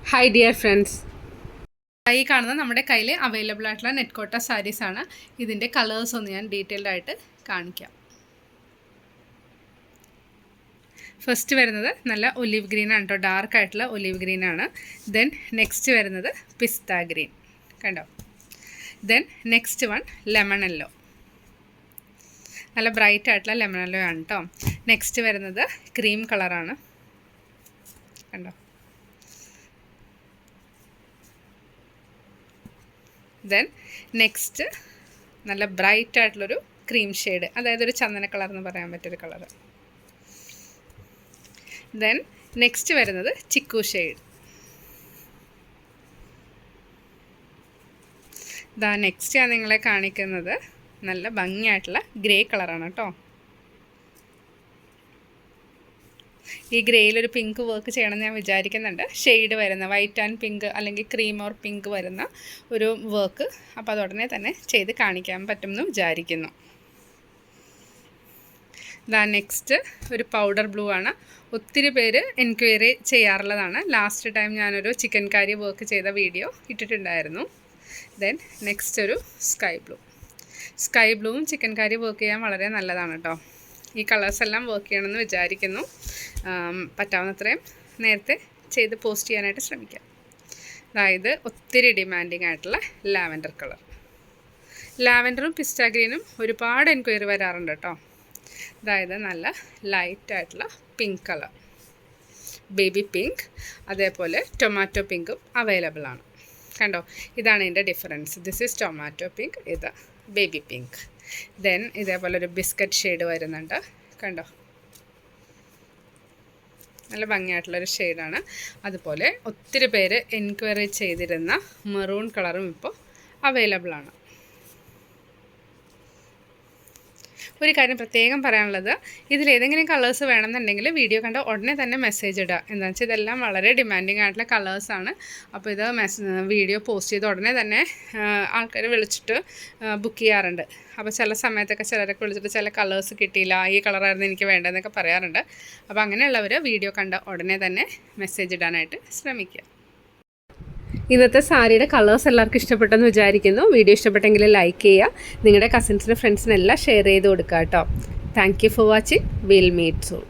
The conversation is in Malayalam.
ഹായ് ഡിയർ ഫ്രണ്ട്സ്, ഈ കാണുന്നത് നമ്മുടെ കയ്യിൽ അവൈലബിൾ ആയിട്ടുള്ള നെറ്റ് കോട്ട സാരീസാണ്. ഇതിൻ്റെ കളേഴ്സ് ഒന്ന് ഞാൻ ഡീറ്റെയിൽഡ് ആയിട്ട് കാണിക്കാം. ഫസ്റ്റ് വരുന്നത് നല്ല ഒലിവ് ഗ്രീൻ ആണ് കേട്ടോ, ഡാർക്ക് ആയിട്ടുള്ള ഒലിവ് ഗ്രീൻ ആണ്. ദെൻ നെക്സ്റ്റ് വരുന്നത് പിസ്ത ഗ്രീൻ, കണ്ടോ. Then next one lemon yellow, നല്ല ബ്രൈറ്റ് ആയിട്ടുള്ള ലെമൺ യെല്ലോ ആണ് കേട്ടോ. നെക്സ്റ്റ് വരുന്നത് ക്രീം കളറാണ്, കണ്ടോ. ദെൻ നെക്സ്റ്റ് നല്ല ബ്രൈറ്റ് ആയിട്ടുള്ളൊരു ക്രീം ഷെയ്ഡ്, അതായത് ഒരു ചന്ദന കളർ എന്ന് പറയാൻ പറ്റിയൊരു കളറ്. ദെൻ നെക്സ്റ്റ് വരുന്നത് ചിക്കു ഷെയ്ഡ്. ഇതാ നെക്സ്റ്റ് ഞാൻ നിങ്ങളെ കാണിക്കുന്നത് നല്ല ഭംഗിയായിട്ടുള്ള ഗ്രേ കളറാണ് കേട്ടോ. ഈ ഗ്രേയിലൊരു പിങ്ക് വർക്ക് ചെയ്യണമെന്ന് ഞാൻ വിചാരിക്കുന്നുണ്ട്. ഷെയ്ഡ് വരുന്ന വൈറ്റ് ആൻഡ് പിങ്ക് അല്ലെങ്കിൽ ക്രീം ഓർ പിങ്ക് വരുന്ന ഒരു വർക്ക്, അപ്പോൾ അത് ഉടനെ തന്നെ ചെയ്ത് കാണിക്കാൻ പറ്റുമെന്ന് വിചാരിക്കുന്നു. ഇതാ നെക്സ്റ്റ് ഒരു പൗഡർ ബ്ലൂ ആണ്. ഒത്തിരി പേര് എൻക്വയറി ചെയ്യാറുള്ളതാണ്. ലാസ്റ്റ് ടൈം ഞാനൊരു ചിക്കൻ കാരി വർക്ക് ചെയ്ത വീഡിയോ ഇട്ടിട്ടുണ്ടായിരുന്നു. ദെൻ നെക്സ്റ്റ് ഒരു സ്കൈ ബ്ലൂ. സ്കൈ ബ്ലൂവും ചിക്കൻ കാരി വർക്ക് ചെയ്യാൻ വളരെ നല്ലതാണ് കേട്ടോ. ഈ കളേഴ്സ് എല്ലാം വർക്ക് ചെയ്യണമെന്ന് വിചാരിക്കുന്നു. പറ്റാവുന്നത്രയും നേരത്തെ ചെയ്ത് പോസ്റ്റ് ചെയ്യാനായിട്ട് ശ്രമിക്കാം. അതായത് ഒത്തിരി ഡിമാൻഡിങ് ആയിട്ടുള്ള ലാവൻഡർ കളർ. ലാവൻഡറും പിസ്ത ഗ്രീനും ഒരുപാട് എൻക്വയറി വരാറുണ്ട് കേട്ടോ. അതായത് നല്ല ലൈറ്റായിട്ടുള്ള പിങ്ക് കളർ, ബേബി പിങ്ക്, അതേപോലെ ടൊമാറ്റോ പിങ്കും അവൈലബിൾ ആണ്, കണ്ടോ. ഇതാണ് ഇതിൻ്റെ difference. This is tomato pink, ഇത് ബേബി പിങ്ക്. ദെൻ ഇതേപോലെ ഒരു ബിസ്ക്കറ്റ് ഷെയ്ഡ് വരുന്നുണ്ട്, കണ്ടോ. നല്ല ഭംഗിയായിട്ടുള്ളൊരു ഷെയ്ഡാണ്. അതുപോലെ ഒത്തിരി പേര് എൻക്വയറി ചെയ്തിരുന്ന മെറൂൺ കളറും ഇപ്പോൾ അവൈലബിൾ ആണ്. ഒരു കാര്യം പ്രത്യേകം പറയാനുള്ളത്, ഇതിലേതെങ്കിലും കളേഴ്സ് വേണമെന്നുണ്ടെങ്കിൽ വീഡിയോ കണ്ട ഉടനെ തന്നെ മെസ്സേജ് ഇടുക. എന്താണെന്ന് വെച്ചാൽ ഇതെല്ലാം വളരെ ഡിമാൻഡിങ് ആയിട്ടുള്ള കളേഴ്സാണ്. അപ്പോൾ ഇത് വീഡിയോ പോസ്റ്റ് ചെയ്ത് ഉടനെ തന്നെ ആൾക്കാർ വിളിച്ചിട്ട് ബുക്ക് ചെയ്യാറുണ്ട്. അപ്പോൾ ചില സമയത്തൊക്കെ ചിലരൊക്കെ വിളിച്ചിട്ട് ചില കളേഴ്സ് കിട്ടിയില്ല, ഈ കളറായിരുന്നു എനിക്ക് വേണ്ടതെന്നൊക്കെ പറയാറുണ്ട്. അപ്പോൾ അങ്ങനെയുള്ളവർ വീഡിയോ കണ്ട ഉടനെ തന്നെ മെസ്സേജ് ഇടാനായിട്ട് ശ്രമിക്കുക. ഇന്നത്തെ സാരിയുടെ കളേഴ്സ് എല്ലാവർക്കും ഇഷ്ടപ്പെട്ടെന്ന് വിചാരിക്കുന്നു. വീഡിയോ ഇഷ്ടപ്പെട്ടെങ്കിൽ ലൈക്ക് ചെയ്യുക, നിങ്ങളുടെ കസിൻസിനും ഫ്രണ്ട്സിനെല്ലാം ഷെയർ ചെയ്ത് കൊടുക്കുക കേട്ടോ. Thank you for watching. Will meet soon.